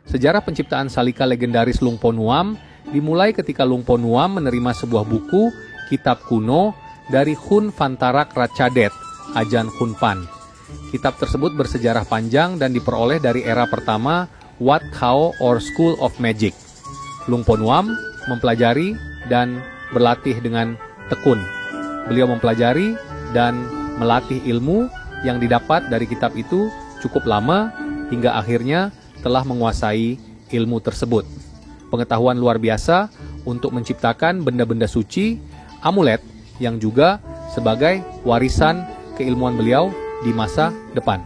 Sejarah penciptaan salika legendaris Lungpo Nuam dimulai ketika Lungpo Nuam menerima sebuah buku kitab kuno dari Hun Fantarak Ratchadet, Ajahn Hunpan. Kitab tersebut bersejarah panjang dan diperoleh dari era pertama Wat Khao or School of Magic. Lungpo Nuam mempelajari dan berlatih dengan tekun. Beliau mempelajari dan melatih ilmu yang didapat dari kitab itu cukup lama hingga akhirnya telah menguasai ilmu tersebut. Pengetahuan luar biasa untuk menciptakan benda-benda suci, amulet yang juga sebagai warisan keilmuan beliau di masa depan.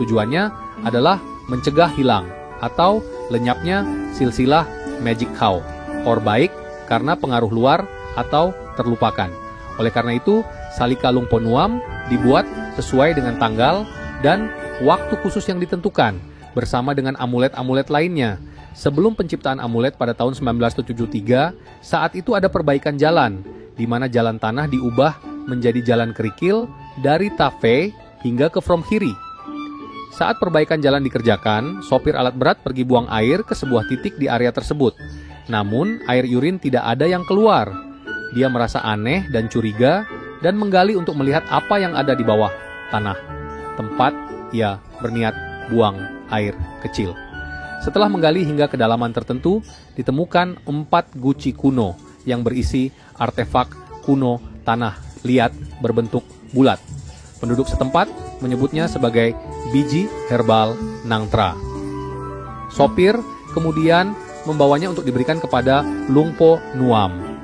Tujuannya adalah mencegah hilang atau lenyapnya silsilah Magic Khao, or baik karena pengaruh luar atau terlupakan. Oleh karena itu, salika Lungpo Nuam dibuat sesuai dengan tanggal dan waktu khusus yang ditentukan, bersama dengan amulet-amulet lainnya. Sebelum penciptaan amulet pada tahun 1973, saat itu ada perbaikan jalan, di mana jalan tanah diubah menjadi jalan kerikil dari Tafe hingga ke From Kiri. Saat perbaikan jalan dikerjakan, sopir alat berat pergi buang air ke sebuah titik di area tersebut. Namun, air urin tidak ada yang keluar. Dia merasa aneh dan curiga dan menggali untuk melihat apa yang ada di bawah tanah, tempat ia berniat buang air kecil. Setelah menggali hingga kedalaman tertentu, ditemukan 4 guci kuno yang berisi artefak kuno tanah liat berbentuk bulat. Penduduk setempat menyebutnya sebagai biji herbal Nangtra. Sopir kemudian membawanya untuk diberikan kepada Lungpo Nuam.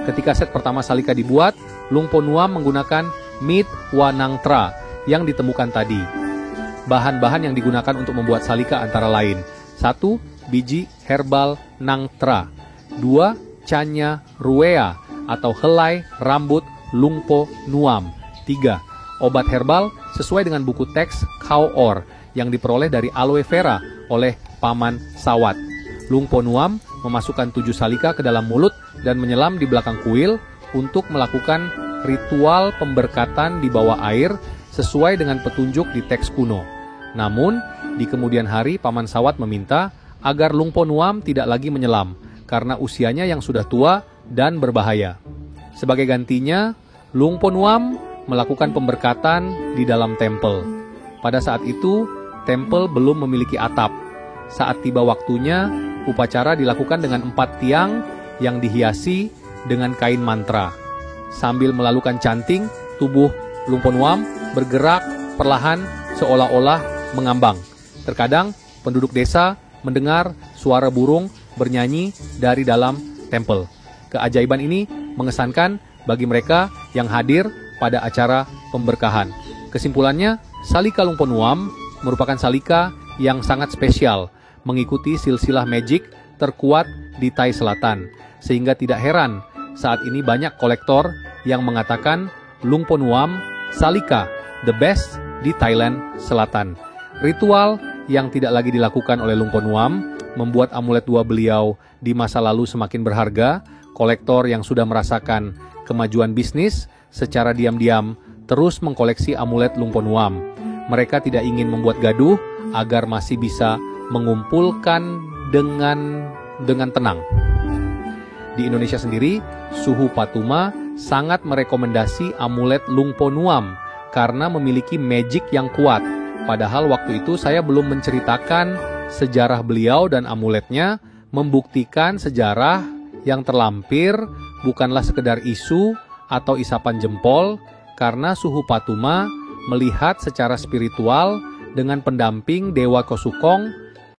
Ketika set pertama salika dibuat, Lungpo Nuam menggunakan Mit Wa Nangtra yang ditemukan tadi. Bahan-bahan yang digunakan untuk membuat salika antara lain: 1. Biji herbal Nangtra. 2. Canya Ruea atau helai rambut Lungpo Nuam. 3. Obat herbal sesuai dengan buku teks Khao Or yang diperoleh dari aloe vera oleh Paman Sawat. Lungpo Nuam memasukkan 7 salika ke dalam mulut dan menyelam di belakang kuil untuk melakukan ritual pemberkatan di bawah air sesuai dengan petunjuk di teks kuno. Namun, di kemudian hari Paman Sawat meminta agar Lungpo Nuam tidak lagi menyelam karena usianya yang sudah tua dan berbahaya. Sebagai gantinya, Lungpo Nuam melakukan pemberkatan di dalam tempel. Pada saat itu, tempel belum memiliki atap. Saat tiba waktunya, upacara dilakukan dengan 4 tiang yang dihiasi dengan kain mantra. Sambil melakukan chanting, tubuh Lungpo Nuam bergerak perlahan seolah-olah mengambang. Terkadang penduduk desa mendengar suara burung bernyanyi dari dalam tempel. Keajaiban ini mengesankan bagi mereka yang hadir pada acara pemberkahan. Kesimpulannya, salika Lungpo Nuam merupakan salika yang sangat spesial, mengikuti silsilah magic terkuat di Thai Selatan. Sehingga tidak heran saat ini banyak kolektor yang mengatakan Lungpo Nuam salika the best di Thailand Selatan. Ritual yang tidak lagi dilakukan oleh Lungpo Nuam membuat amulet 2 beliau di masa lalu semakin berharga. Kolektor yang sudah merasakan kemajuan bisnis secara diam-diam terus mengkoleksi amulet Lungpo Nuam. Mereka tidak ingin membuat gaduh agar masih bisa mengumpulkan dengan tenang. Di Indonesia sendiri, Suhu Patuma sangat merekomendasi amulet Lungpo Nuam karena memiliki magic yang kuat. Padahal waktu itu saya belum menceritakan sejarah beliau dan amuletnya, membuktikan sejarah yang terlampir bukanlah sekedar isu atau isapan jempol, karena Suhu Patuma melihat secara spiritual dengan pendamping Dewa Kosukong